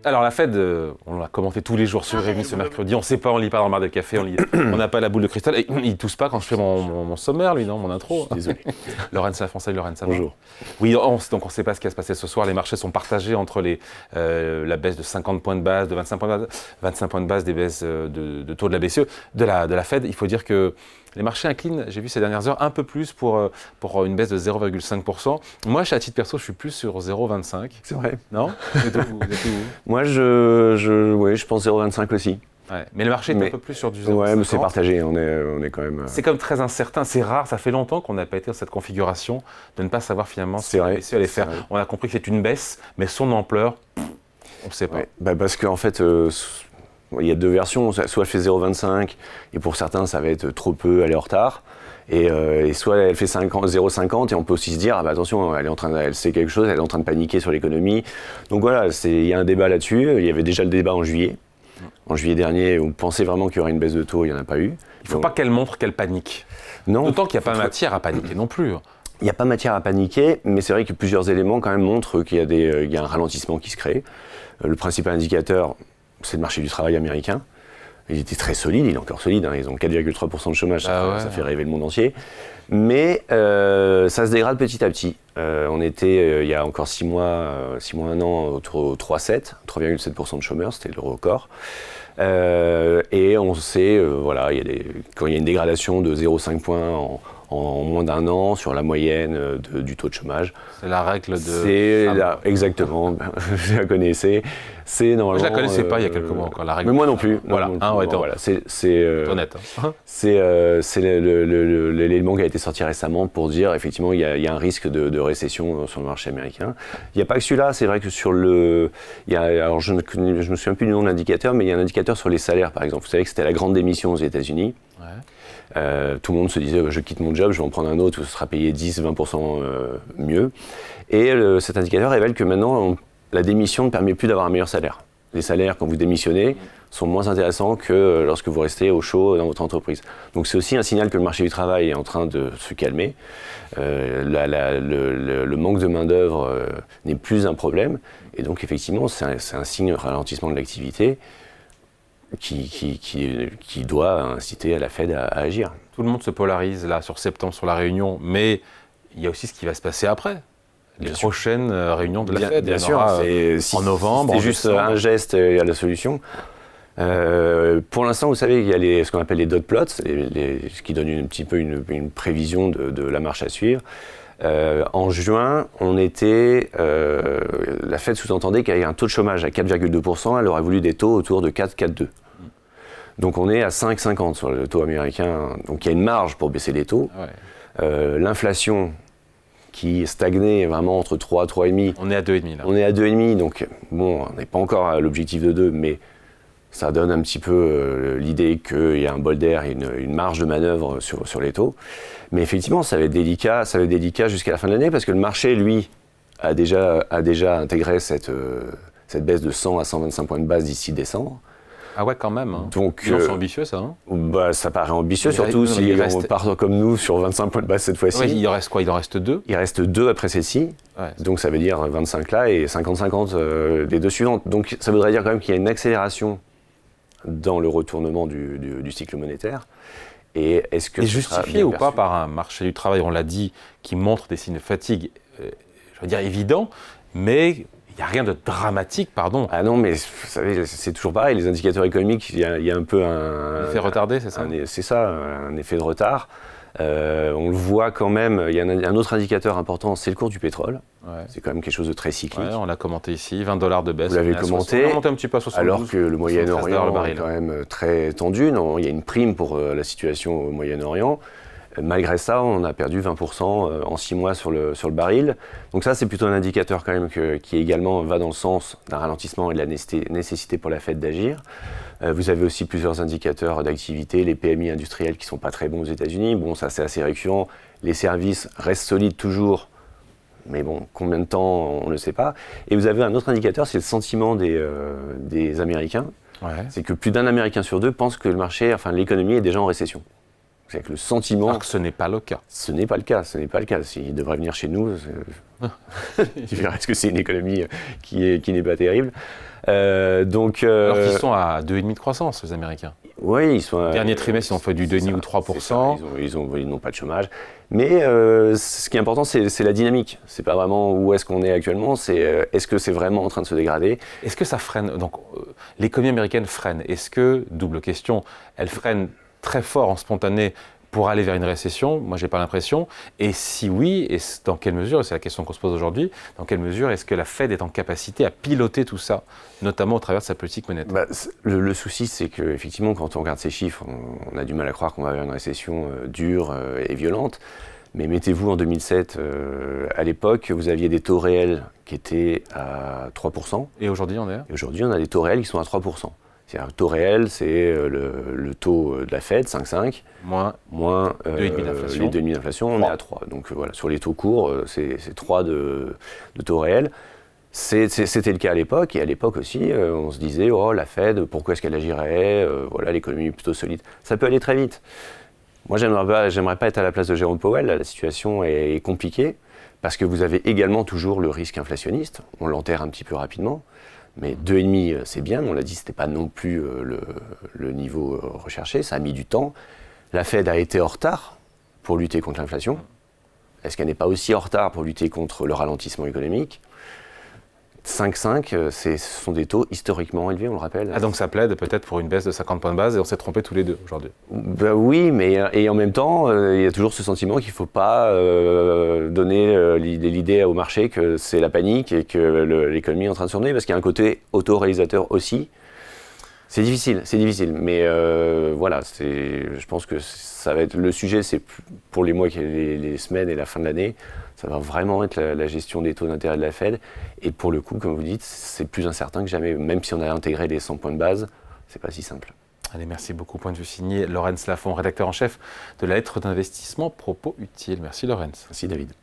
Alors la Fed, on l'a commenté tous les jours sur Rémi ce mercredi, on ne sait pas, on ne lit pas dans le bar de café, on n'a pas la boule de cristal, et il ne tousse pas quand je fais mon sommaire, lui, non, mon intro. Désolé. Lorenza Français, Lorenza. Bonjour. Oui, donc on ne sait pas ce qui va se passer ce soir, les marchés sont partagés entre la baisse de 50 points de base, de 25 points de base des baisses de taux de la BCE, de la Fed. Il faut dire que les marchés inclinent, j'ai vu ces dernières heures, un peu plus pour une baisse de 0,5%. Moi, à titre perso, je suis plus sur 0,25. C'est vrai. Non? Vous êtes où? Moi, je pense 0,25 aussi. Ouais. Mais le marché est un peu plus sur du 0,50. Ouais, mais c'est partagé, on est quand même... C'est comme très incertain, c'est rare, ça fait longtemps qu'on n'a pas été dans cette configuration de ne pas savoir finalement ce que la BCE allait faire. On a compris que c'est une baisse, mais son ampleur, on ne sait pas. Ouais. Parce qu'en fait... il y a deux versions, soit elle fait 0,25 et pour certains ça va être trop peu, elle est en retard, et soit elle fait 0,50 et on peut aussi se dire attention, elle sait quelque chose, elle est en train de paniquer sur l'économie. Donc voilà, il y a un débat là-dessus. Il y avait déjà le débat en juillet dernier, où on pensait vraiment qu'il y aurait une baisse de taux, il n'y en a pas eu. Il ne faut pas qu'elle montre qu'elle panique. Non. D'autant qu'il n'y a pas matière à paniquer non plus. Il n'y a pas matière à paniquer, mais c'est vrai que plusieurs éléments quand même montrent qu'il y a un ralentissement qui se crée. Le principal indicateur, c'est le marché du travail américain. Il était très solide, il est encore solide, hein. Ils ont 4,3% de chômage, ça fait rêver le monde entier. Mais ça se dégrade petit à petit. On était, il y a encore 6 mois, 1 an, autour de 3,7% de chômeurs, c'était le record. Et on sait, quand il y a une dégradation de 0,5 points en moins d'un an sur la moyenne du taux de chômage. C'est la règle de... Exactement, je la connaissais. C'est normalement... Je la connaissais pas il y a quelques mois encore, la règle. Mais moi non plus. Voilà, c'est honnête. C'est l'élément qui a été sorti récemment pour dire, effectivement, il y a un risque de récession sur le marché américain. Il n'y a pas que celui-là, c'est vrai que sur le... alors je me souviens plus du nom de l'indicateur, mais il y a un indicateur sur les salaires, par exemple. Vous savez que c'était la grande démission aux États-Unis. Ouais. Tout le monde se disait je quitte mon job, je vais en prendre un autre où ce sera payé 10-20% mieux. Et cet indicateur révèle que maintenant, la démission ne permet plus d'avoir un meilleur salaire. Les salaires, quand vous démissionnez, sont moins intéressants que lorsque vous restez au chaud dans votre entreprise. Donc c'est aussi un signal que le marché du travail est en train de se calmer. Le manque de main-d'œuvre n'est plus un problème. Et donc effectivement, c'est un signe de ralentissement de l'activité qui doit inciter à la Fed à agir. Tout le monde se polarise là sur septembre, sur la réunion, mais il y a aussi ce qui va se passer après. Les prochaines réunions de la Fed. Bien sûr, en novembre. C'est juste un geste, il y a la solution. Pour l'instant, vous savez, il y a ce qu'on appelle les dot plots, ce qui donne un petit peu une prévision de la marche à suivre. En juin, la Fed sous-entendait qu'avec un taux de chômage à 4,2%, elle aurait voulu des taux autour de 4,2. Donc on est à 5,50 sur le taux américain. Donc il y a une marge pour baisser les taux. Ouais. L'inflation qui stagnait vraiment entre 3 et 3,5. On est à 2,5 là. On est à 2,5, donc bon, on n'est pas encore à l'objectif de 2, mais ça donne un petit peu l'idée qu'il y a un bol d'air et une marge de manœuvre sur les taux. Mais effectivement, ça va être délicat jusqu'à la fin de l'année, parce que le marché, lui, a déjà intégré cette baisse de 100 à 125 points de base d'ici décembre. Ah ouais, quand même. Donc, c'est ambitieux, ça, hein? Ça paraît ambitieux, surtout si on part comme nous sur 25 points de base cette fois-ci. Ouais, il en reste quoi? Il en reste 2? Il reste 2 après celle-ci. Ouais, donc ça veut dire 25 là et 50-50 des 2 suivantes. Donc ça voudrait dire quand même qu'il y a une accélération dans le retournement du cycle monétaire. Et est-ce que c'est justifié ou pas par un marché du travail, on l'a dit, qui montre des signes de fatigue, je veux dire évident, mais il n'y a rien de dramatique, pardon. Ah non, mais vous savez, c'est toujours pareil, les indicateurs économiques, il y a un peu un effet retardé, c'est ça? C'est ça, un effet de retard. On le voit quand même, il y a un autre indicateur important, c'est le cours du pétrole. Ouais. C'est quand même quelque chose de très cyclique. Ouais, on l'a commenté ici, $20 de baisse. Vous l'avez commenté, on a monté un petit peu à 72, alors que le Moyen-Orient est quand même très tendu. Non, il y a une prime pour la situation au Moyen-Orient. Malgré ça, on a perdu 20% en 6 mois sur le baril. Donc ça, c'est plutôt un indicateur quand même qui également va dans le sens d'un ralentissement et de la nécessité pour la Fed d'agir. Vous avez aussi plusieurs indicateurs d'activité, les PMI industriels qui ne sont pas très bons aux États-Unis. Bon, ça c'est assez récurrent. Les services restent solides toujours, mais bon, combien de temps, on ne le sait pas. Et vous avez un autre indicateur, c'est le sentiment des Américains. Ouais. C'est que plus d'un Américain sur 2 pense que l'économie est déjà en récession. C'est que le sentiment... Alors que ce n'est pas le cas. Ce n'est pas le cas, ce n'est pas le cas. S'il devrait venir chez nous, il verrait que c'est une économie qui n'est pas terrible. Alors qu'ils sont à 2,5% de croissance, les Américains. Oui, ils sont... Dernier trimestre, ils ont fait du 2,5 ou 3%. Ils n'ont pas de chômage. Mais ce qui est important, c'est la dynamique. C'est pas vraiment où est-ce qu'on est actuellement, c'est est-ce que c'est vraiment en train de se dégrader. Est-ce que ça freine? Donc, l'économie américaine freine. Est-ce que, double question, elle freine très fort en spontané pour aller vers une récession? Moi, je n'ai pas l'impression. Et si oui, dans quelle mesure, et c'est la question qu'on se pose aujourd'hui, dans quelle mesure est-ce que la Fed est en capacité à piloter tout ça, notamment au travers de sa politique monétaire? Le souci, c'est qu'effectivement, quand on regarde ces chiffres, on a du mal à croire qu'on va vers une récession dure et violente. Mais mettez-vous en 2007, à l'époque, vous aviez des taux réels qui étaient à 3%. Et aujourd'hui, on est là? Et aujourd'hui, on a des taux réels qui sont à 3%. C'est-à-dire, le taux réel, c'est le taux de la Fed, 5,5, moins 2,5 d'inflation. Les 2,5 d'inflation, on est à 3. Donc voilà, sur les taux courts, c'est 3 de taux réel. C'était le cas à l'époque, et à l'époque aussi, on se disait, oh la Fed, pourquoi est-ce qu'elle agirait, voilà, l'économie est plutôt solide. Ça peut aller très vite. Moi, j'aimerais pas être à la place de Jérôme Powell, la situation est compliquée, parce que vous avez également toujours le risque inflationniste, on l'enterre un petit peu rapidement. Mais 2,5, c'est bien, on l'a dit, ce n'était pas non plus le niveau recherché, ça a mis du temps. La Fed a été en retard pour lutter contre l'inflation. Est-ce qu'elle n'est pas aussi en retard pour lutter contre le ralentissement économique? 5,5, ce sont des taux historiquement élevés, on le rappelle. Ah, donc ça plaide peut-être pour une baisse de 50 points de base et on s'est trompés tous les deux aujourd'hui. Oui, mais et en même temps, il y a toujours ce sentiment qu'il ne faut pas donner l'idée au marché que c'est la panique et que l'économie est en train de tourner, parce qu'il y a un côté autoréalisateur aussi. C'est difficile, mais voilà, je pense que ça va être le sujet, c'est pour les mois, les semaines et la fin de l'année, ça va vraiment être la gestion des taux d'intérêt de la Fed. Et pour le coup, comme vous dites, c'est plus incertain que jamais, même si on a intégré les 100 points de base, c'est pas si simple. Allez, merci beaucoup. Point de vue signé Laurence Lafont, rédacteur en chef de la lettre d'investissement Propos Utiles. Merci Laurence. Merci David.